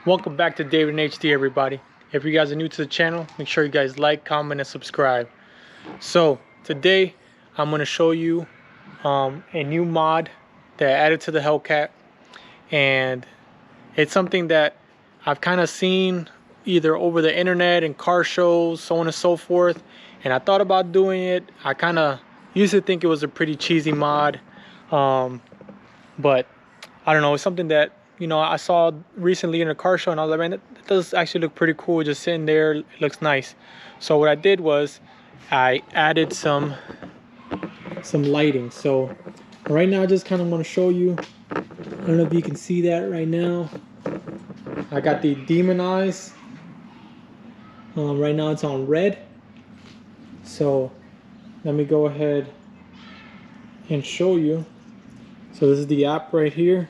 Welcome back to David and HD, everybody. If you guys are new to the channel, make sure you guys like, comment, and subscribe. So today I'm going to show you a new mod that I added to the Hellcat, and it's something that I've kind of seen either over the internet and car shows, so on and so forth, and I thought about doing it. I kind of used to think it was a pretty cheesy mod, but I don't know, it's something that I saw recently in a car show, and I was like, man, that does actually look pretty cool. Just sitting there, it looks nice. So what I did was I added some lighting. So right now I just kind of want to show you. I don't know if you can see that right now. I got the demon eyes. Right now it's on red. So let me go ahead and show you. So this is the app right here.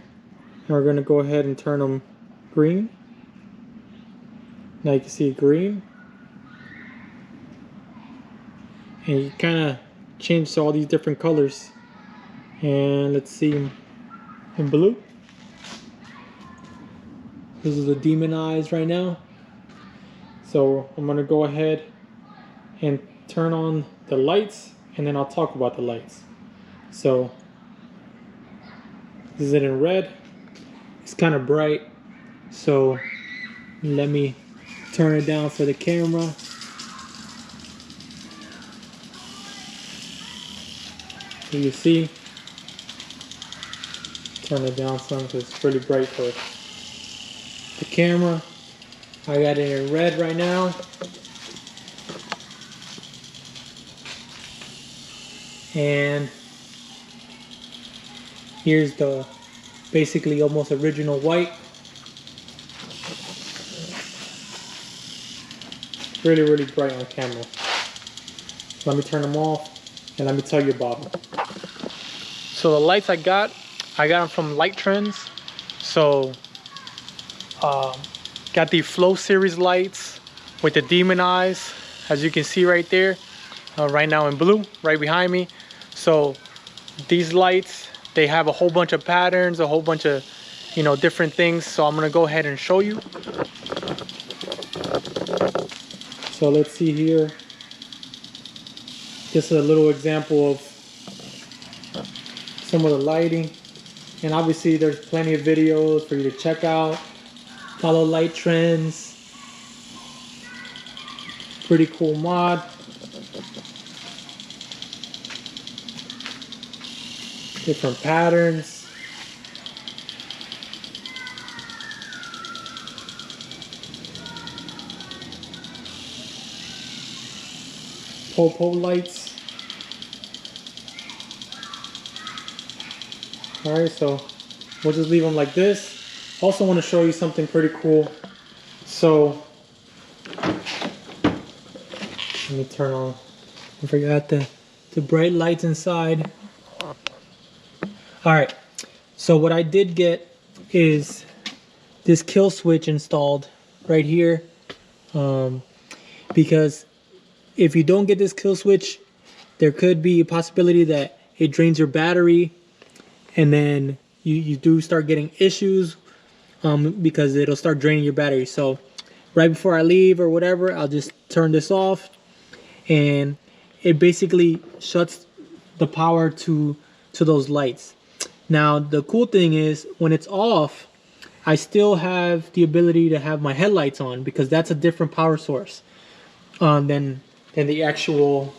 And we're going to go ahead and turn them green. Now you can see green. And you kind of change to all these different colors. And let's see, in blue. This is the demon eyes right now. So I'm going to go ahead and turn on the lights, and then I'll talk about the lights. So this is it in red. It's kind of bright, so let me turn it down for the camera. So you see, turn it down some because it's pretty bright for the camera. I got it in red right now. And here's the basically almost original white. Really bright on camera. Let me turn them off and let me tell you about them. So the lights I got them from Trendz. So got the Flow series lights with the demon eyes, as you can see right there, right now in blue, right behind me. So these lights, they have a whole bunch of patterns, a whole bunch of different things. So I'm gonna go ahead and show you. So let's see here. Just a little example of some of the lighting. And obviously there's plenty of videos for you to check out. Follow Trendz. Pretty cool mod. Different patterns. Pole lights. Alright, so we'll just leave them like this. Also want to show you something pretty cool. So let me turn on. I forgot the bright lights inside. Alright, so what I did get is this kill switch installed right here, because if you don't get this kill switch, there could be a possibility that it drains your battery, and then you do start getting issues because it'll start draining your battery. So right before I leave or whatever, I'll just turn this off, and it basically shuts the power to those lights. Now the cool thing is, when it's off, I still have the ability to have my headlights on, because that's a different power source than the actual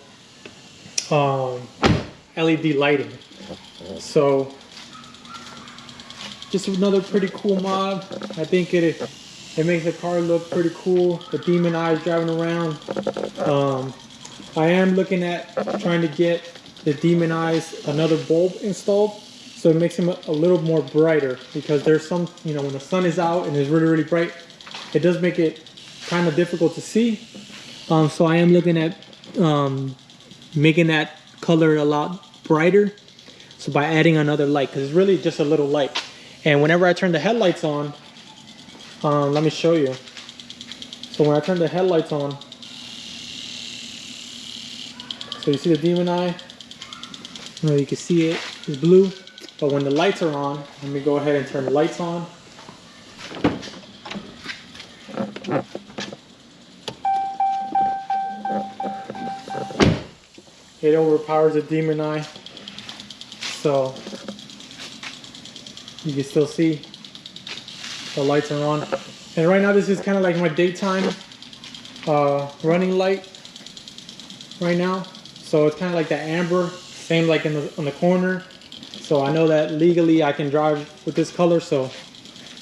LED lighting. So just another pretty cool mod. I think it makes the car look pretty cool. The demon eyes driving around. I am looking at trying to get the demon eyes another bulb installed, so it makes them a little more brighter, because there's some, when the sun is out and it's really bright, it does make it kind of difficult to see. So I am looking at making that color a lot brighter, so by adding another light, because it's really just a little light. And whenever I turn the headlights on, let me show you. So when I turn the headlights on, so you see the demon eye, you can see it's blue. But when the lights are on, let me go ahead and turn the lights on. it overpowers the demon eye. So you can still see the lights are on. And right now this is kind of like my daytime running light right now. So it's kind of like the amber, same like on the corner. So I know that legally I can drive with this color. So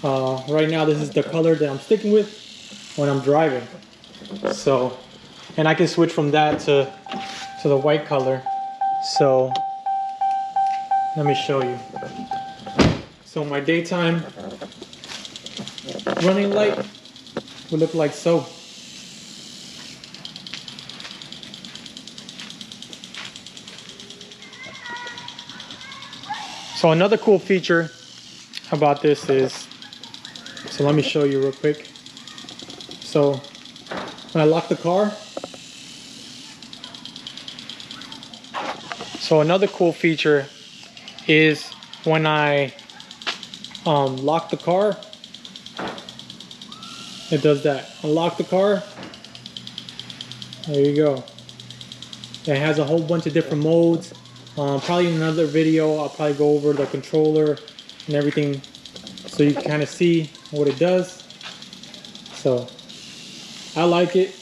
right now this is the color that I'm sticking with when I'm driving. So, and I can switch from that to the white color. So let me show you. So my daytime running light will look like so. So another cool feature about this is, so let me show you real quick. So when I lock the car, so another cool feature is when I lock the car, it does that. Unlock the car, there you go. It has a whole bunch of different modes. Probably in another video, I'll probably go over the controller and everything so you can kind of see what it does. So I like it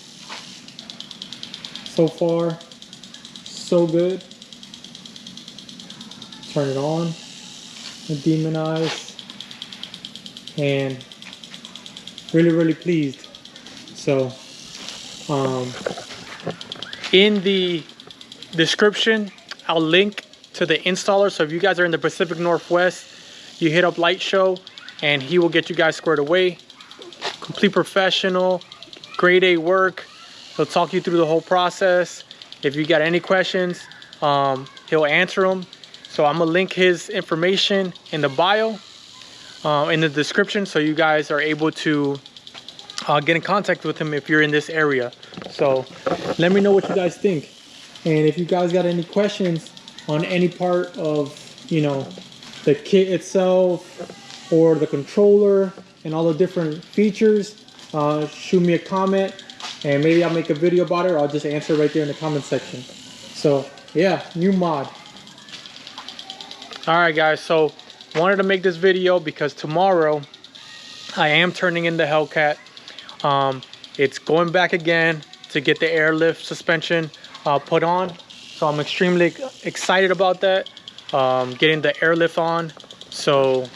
so far, so good. Turn it on, the demon eyes, and really pleased. So in the description I'll link to the installer. So if you guys are in the Pacific Northwest, you hit up Light Show and he will get you guys squared away. Complete professional, grade A work. He'll talk you through the whole process. If you got any questions, he'll answer them. So I'm gonna link his information in the bio, in the description, so you guys are able to get in contact with him if you're in this area. So let me know what you guys think. And if you guys got any questions on any part of, you know, the kit itself or the controller and all the different features, shoot me a comment and maybe I'll make a video about it, or I'll just answer right there in the comment section. So yeah, new mod. All right guys, so wanted to make this video because tomorrow I am turning in the Hellcat. It's going back again to get the airlift suspension put on. So I'm extremely excited about that, getting the airlift on. So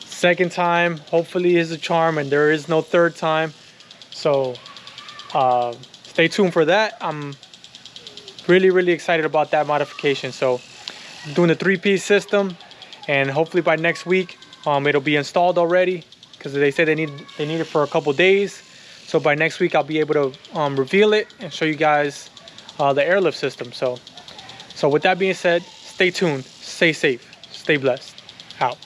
second time hopefully is a charm, and there is no third time. So stay tuned for that. I'm really excited about that modification. So I'm doing the 3-piece system, and hopefully by next week it'll be installed already, because they say they need it for a couple days. So by next week I'll be able to reveal it and show you guys the airlift system. So with that being said, stay tuned, stay safe, stay blessed. Out.